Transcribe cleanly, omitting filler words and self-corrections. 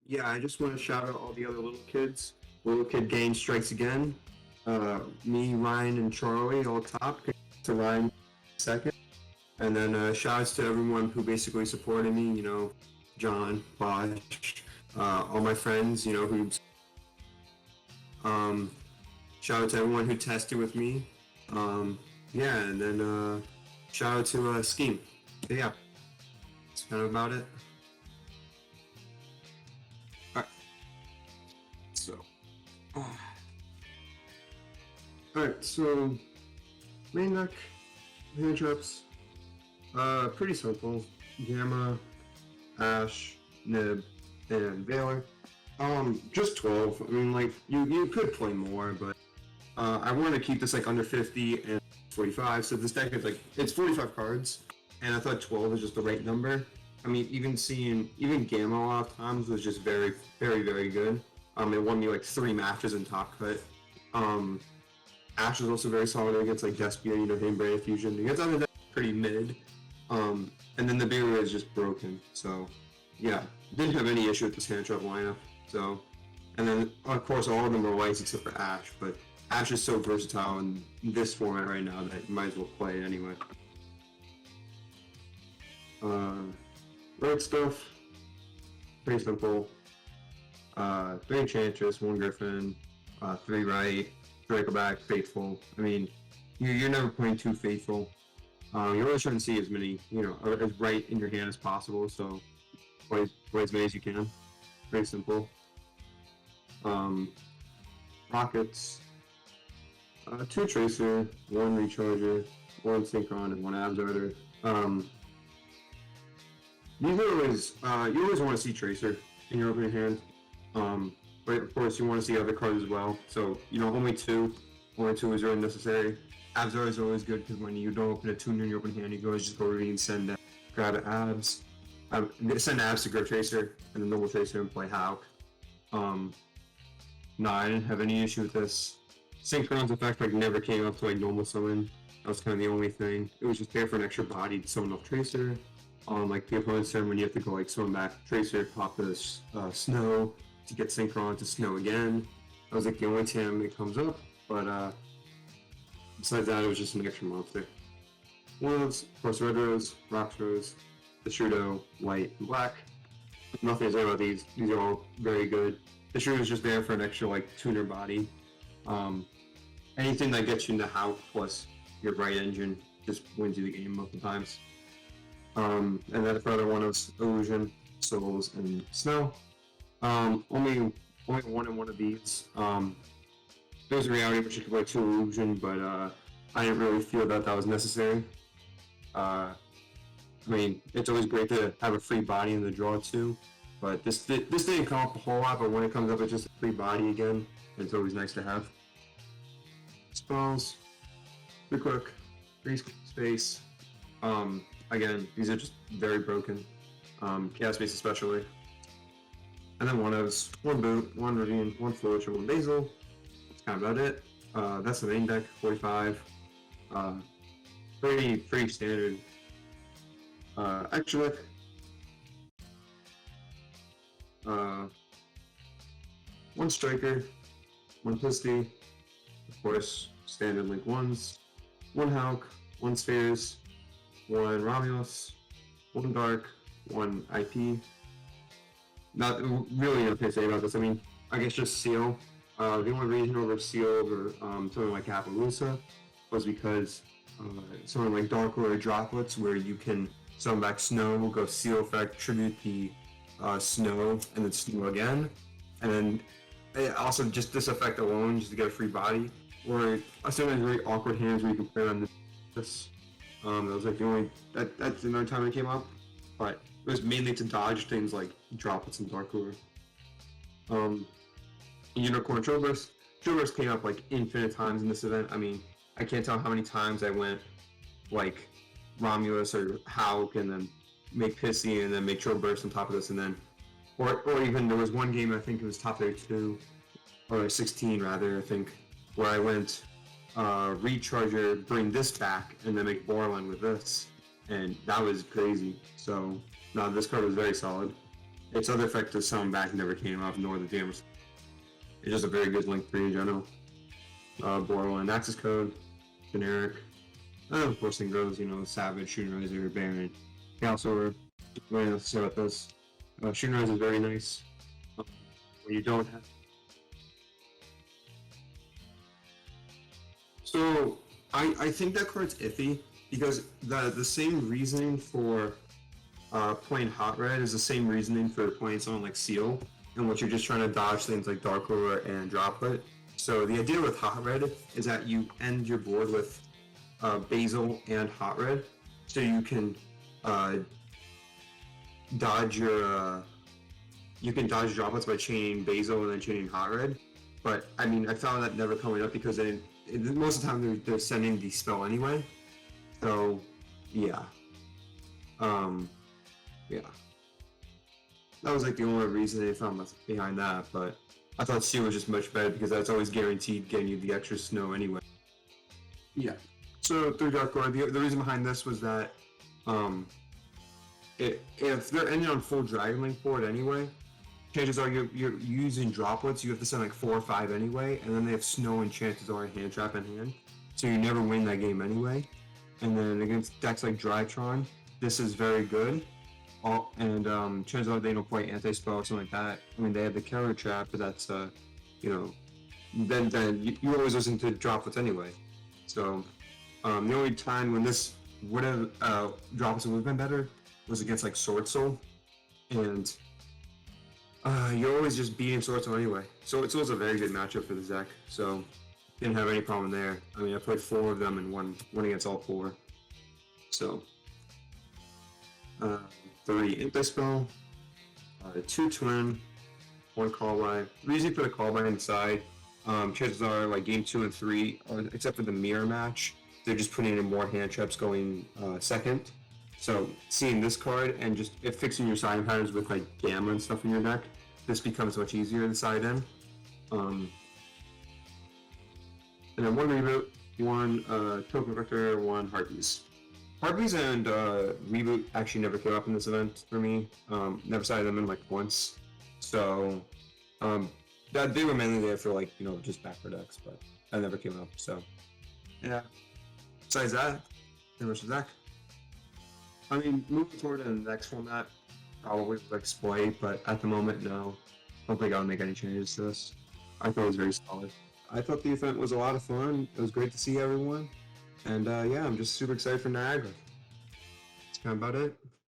Yeah, I just want to shout out all the other little kids. Little Kid Game strikes again. Me, Ryan, and Charlie all top. To Ryan second. And then shout outs to everyone who basically supported me, John, Bosch, all my friends, who um, shout out to everyone who tested with me. Yeah, and then shout out to Scheme. So, yeah, that's kind of about it. Alright, so. Alright, so main deck, hand traps, pretty simple. Gamma, Ash, Nib, and Valor. Just 12. I mean, like, you could play more, but I want to keep this like under 50 and 45. So this deck is like, it's 45 cards, and I thought 12 is just the right number. I mean, even Gamma a lot of times was just very, very, very good. It won me like 3 matches in Top Cut. Ash is also very solid against like Despia, Hidden Brain Fusion. Against other decks, pretty mid. And then the Beerus is just broken. So, yeah, didn't have any issue with this hand trap lineup. So, and then of course all of them are whites except for Ash, but Ash is so versatile in this format right now that you might as well play it anyway. Red stuff, pretty simple. 3 Enchantress, 1 Griffin, 3 Right, Dracoback, Faithful. I mean, you're never playing 2 Faithful. You always try to see as many, as right in your hand as possible, so play as many as you can. Very simple. Rockets, 2 Tracer, 1 Recharger, 1 Synchron, and 1 Absorber. You always want to see Tracer in your opening hand. But of course you want to see other cards as well. So, only 2. Only 2 is really necessary. Absorber is always good because when you don't open a 2 in your open hand, you can always just go ready and send grab an Abs. Send Abs to go Tracer, and then normal Tracer and play Hawk. No, I didn't have any issue with this. Synchron's effect never came up to normal summon. That was kind of the only thing. It was just there for an extra body to summon off Tracer. The opponent's turn when you have to go summon back Tracer, pop the Snow to get Synchron to Snow again. That was the only time it comes up, but besides that, it was just an extra monster. Wolves, of course, Red Rose, Rocks Rose, the Shudo, White, and Black. Nothing to say about these. These are all very good. The Shudo is just there for an extra tuner body. Anything that gets you into House plus your Bright Engine just wins you the game most of the times. And then for other one is Illusion, Souls, and Snow. Only 1 in 1 of these. There's a reality which you could play 2 Illusion, but I didn't really feel that was necessary. I mean, it's always great to have a free body in the draw too, but this didn't come up a whole lot, but when it comes up, it's just a free body again. It's always nice to have. Spells, 3 quick, 3 space. Again, these are just very broken. Chaos Space especially. And then 1 O's, 1 Boot, 1 Ravine, 1 Flourish, and 1 Basil. That's kind of about it. That's the main deck, 45. Pretty standard. Extra deck. 1 Striker, 1 Pisty, of course, standard Link 1s, 1 Hawk, 1 Spheres, 1 Romulus, 1 Dark, 1 IP. Not really nothing to say about this. I mean, I guess just Seal. The only reason over Seal over something like Appaloosa was because something like Dark or Droplets, where you can summon back Snow, go Seal effect, tribute the Snow, and then Snow again. And then also just this effect alone, just to get a free body. Or sometimes very awkward hands where you can play on this. That was the only, that's another time it came up. But it was mainly to dodge things like Droplets and Dark Lure. Unicorn Trollburst. Trollburst came up infinite times in this event. I mean, I can't tell how many times I went Romulus or Hawk and then make Pissy and then make Trollburst on top of this and then or even there was one game, I think it was top 32 or 16 rather, I think, where I went Recharger, bring this back, and then make Borland with this, and that was crazy. So no, this card was very solid. Its other effect of summon back never came up, nor the damage. It's just a very good Link 3 in general. Borderline access code, generic. And of course, thing goes, Savage, Shooting Razor, Baron, Chaos Orb. What else to say about this? Shooting Razor is very nice. When you don't have. So, I think that card's iffy because the same reasoning for playing Hot Red is the same reasoning for playing someone like Seal, in which you're just trying to dodge things like Dark Aura and Droplet. So the idea with Hot Red is that you end your board with Basil and Hot Red, so you can dodge your droplets by chaining Basil and then chaining Hot Red. But I mean, I found that never coming up because most of the time they're sending the spell anyway. So yeah, yeah. That was like the only reason they found behind that. But I thought Seal was just much better because that's always guaranteed getting you the extra snow anyway. Yeah. So through Dark Lord, the reason behind this was that if they're ending on full Dragon Link board anyway, chances are you're using droplets. You have to send like 4 or 5 anyway, and then they have snow and chances are hand trap in hand, so you never win that game anyway. And then against decks like Drytron, this is very good. Chances are they don't play anti-spell or something like that. I mean, they have the counter trap, but that's then you always listen to droplets anyway. So the only time when this would have droplets would have been better was against like Sword Soul, and you're always just beating Sword Soul anyway. Sword Soul's a very good matchup for the deck, so didn't have any problem there. I mean, I played 4 of them and won against all 4. So 3 anti-spell, 2 twin, 1 call by. The reason you put a call by inside, chances are like game 2 and 3, except for the mirror match, they're just putting in more hand traps going second. So seeing this card and just fixing your side patterns with like Gamma and stuff in your deck, this becomes much easier to side in. And then 1 reboot, 1 token vector, 1 Harpies. Harpies and Reboot actually never came up in this event for me. Never sided them in like once. So that they were mainly there for like, just backer decks, but that never came up. So yeah. Besides that, pretty much the deck. I mean, moving forward to the next format, probably like Exploit, but at the moment, no. I don't think I would make any changes to this. I thought it was very solid. I thought the event was a lot of fun. It was great to see everyone. And yeah, I'm just super excited for Niagara. That's kind of about it.